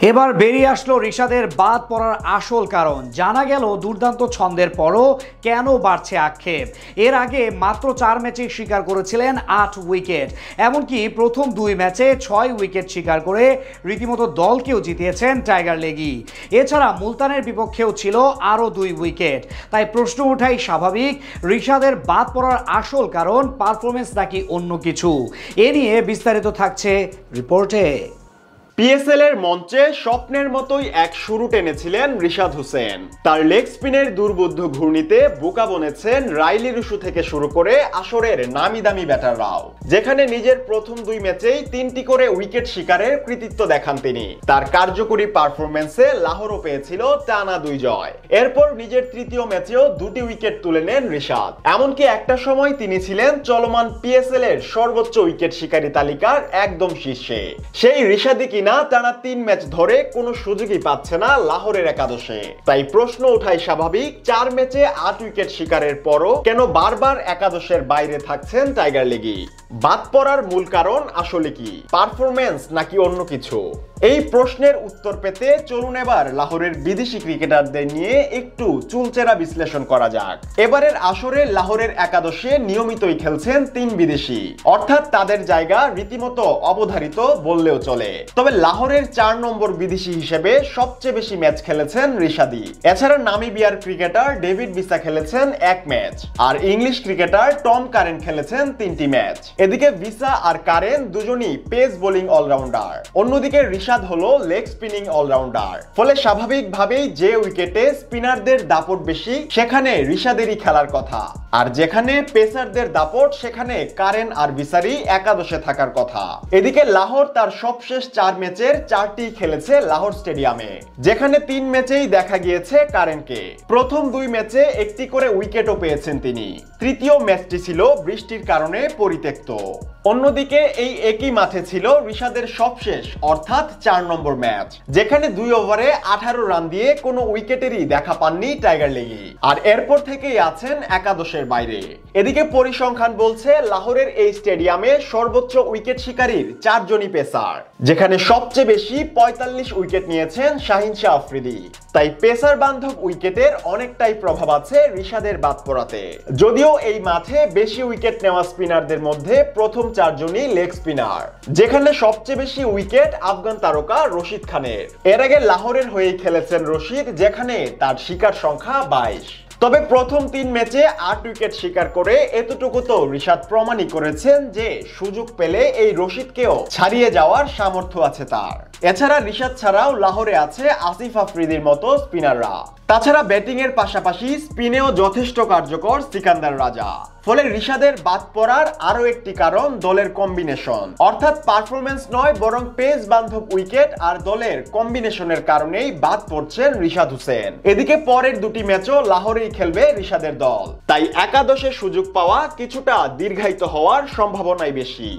এবার বেরিয়ে আসলো রিশাদের বাদ পড়ার আসল কারণ। জানা গেল দুর্দান্ত ছন্দের পরও কেন বাড়ছে আক্ষেপ। এর আগে মাত্র 4 ম্যাচেই শিকার করেছিলেন 8 উইকেট, এমনকি প্রথম 2 ম্যাচে 6 উইকেট শিকার করে রীতিমতো দলকেও জিতিয়েছেন টাইগার লেগি। এছাড়া মুলতানের বিপক্ষেও ছিল আরও 2 উইকেট। তাই প্রশ্ন ওঠাই স্বাভাবিক, রিশাদের বাদ পড়ার আসল কারণ পারফরমেন্স নাকি অন্য কিছু। এ নিয়ে বিস্তারিত থাকছে রিপোর্টে। পিএসএল এর মঞ্চে স্বপ্নের মতোই এক শুরু টেনেছিলেন রিশাদ হোসেন। তার লেগ স্পিনের দুর্বোধ্য ঘূর্ণিতে বোকা বনেছেন রাইলি রুশু থেকে শুরু করে আসরের নামি দামি ব্যাটাররাও। যেখানে নিজের প্রথম 2 ম্যাচেই 3টি করে উইকেট শিকারের কৃতিত্ব দেখান তিনি। তার কার্যকরী পারফরমেন্সে লাহোরও পেয়েছিল টানা 2 জয়। এরপর নিজের তৃতীয় ম্যাচেও 2টি উইকেট তুলে নেন রিশাদ। এমনকি একটা সময় তিনি ছিলেন চলমান পিএসএল এর সর্বোচ্চ উইকেট শিকারী তালিকার একদম শীর্ষে। সেই রিশাদই না টানা 3 ম্যাচ ধরে কোনো সুযোগই পাচ্ছে না লাহোরের একাদশে। তাই প্রশ্ন ওঠাই স্বাভাবিক, 4 ম্যাচে 8 উইকেট শিকারের পরও কেন বারবার একাদশের বাইরে থাকছেন টাইগার লেগি। বাদ পড়ার মূল কারণ আসলে কি, পারফরমেন্স নাকি অন্য কিছু? এই প্রশ্নের উত্তর পেতে চলুন এবার লাহোরের বিদেশি ক্রিকেটারদের নিয়ে একটু চুলচেরা বিশ্লেষণ করা যাক। এবারের আসরে লাহোরের একাদশে নিয়মিতই খেলছেন 3 বিদেশি, অর্থাৎ তাদের জায়গা রীতিমতো অবধারিত বললেও চলে। তবে লাহোরের 4 নম্বর বিদেশি হিসেবে সবচেয়ে বেশি ম্যাচ খেলেছেন রিশাদি। এছাড়া নামিবিয়ার ক্রিকেটার ডেভিড ভিসা খেলেছেন 1 ম্যাচ, আর ইংলিশ ক্রিকেটার টম কারেন খেলেছেন 3টি ম্যাচ। এদিকে ভিসা আর কারেন দুজনই পেস বোলিং অলরাউন্ডার, অন্যদিকে রিশাদ হলো লেগ স্পিনিং অলরাউন্ডার। ফলে স্বাভাবিকভাবেই যে উইকেটে স্পিনারদের দাপট বেশি সেখানে রিশাদেরই খেলার কথা, আর যেখানে পেসারদের দাপট সেখানে কারেন আর ভিসারই একাদশে থাকার কথা। এদিকে লাহোর তার সবশেষ 4 ম্যাচের 4টি খেলেছে লাহোর স্টেডিয়ামে, যেখানে 3 ম্যাচেই দেখা গিয়েছে কারেনকে। প্রথম 2 ম্যাচে 1টি করে উইকেটও পেয়েছেন তিনি। তৃতীয় ম্যাচটি ছিল বৃষ্টির কারণে পরিত্যক্ত। অন্যদিকে এই একই মাঠে ছিল রিশাদের সবশেষ অর্থাৎ 4 নম্বর ম্যাচ, যেখানে 2 ওভারে 18 রান দিয়ে কোনো উইকেটেরই দেখা পাননি টাইগার লেগি, আর এরপর থেকেই আছেন একাদশের বাইরে। এদিকে পরিসংখ্যান বলছে লাহোরের এই স্টেডিয়ামে সর্বোচ্চ উইকেট শিকারীর 4 জনই পেসার, যেখানে সবচেয়ে বেশি 45 উইকেট নিয়েছেন শাহিন শাহ আফ্রিদি। তাই পেসার বান্ধব উইকেটের অনেকটাই প্রভাব আছে রিশাদের বাদ পড়াতে। যদিও এই মাঠে বেশি উইকেট নেওয়া স্পিনারদের মধ্যে প্রথম 4 জনই লেগ স্পিনার, যেখানে সবচেয়ে বেশি উইকেট আফগান তারকা রশিদ খানের। এর আগে লাহোরের হয়ে খেলেছেন রশিদ, যেখানে তার শিকার সংখ্যা 22। তবে প্রথম 3 ম্যাচে 8 উইকেট শিকার করে এতটুকু তো রিশাদ প্রমাণই করেছেন যে সুযোগ পেলে এই রশিদকেও ছাড়িয়ে যাওয়ার সামর্থ্য আছে তার। এছাড়া রিশাদ ছাড়াও লাহোরে আছে আসিফ আফ্রিদির মতো স্পিনাররা। তাছাড়া ব্যাটিং এর পাশাপাশি স্পিনেও যথেষ্ট কার্যকর সিকান্দার রাজা। ফলে রিশাদের বাদ পড়ার আরো একটি কারণ দলের কম্বিনেশন, অর্থাৎ পারফরমেন্স নয় বরং পেস বান্ধব উইকেট আর দলের কম্বিনেশনের কারণেই বাদ পড়ছেন রিশাদ হোসেন। এদিকে পরের 2টি ম্যাচও লাহোরেই খেলবে রিশাদের দল, তাই একাদশে সুযোগ পাওয়া কিছুটা দীর্ঘায়িত হওয়ার সম্ভাবনাই বেশি।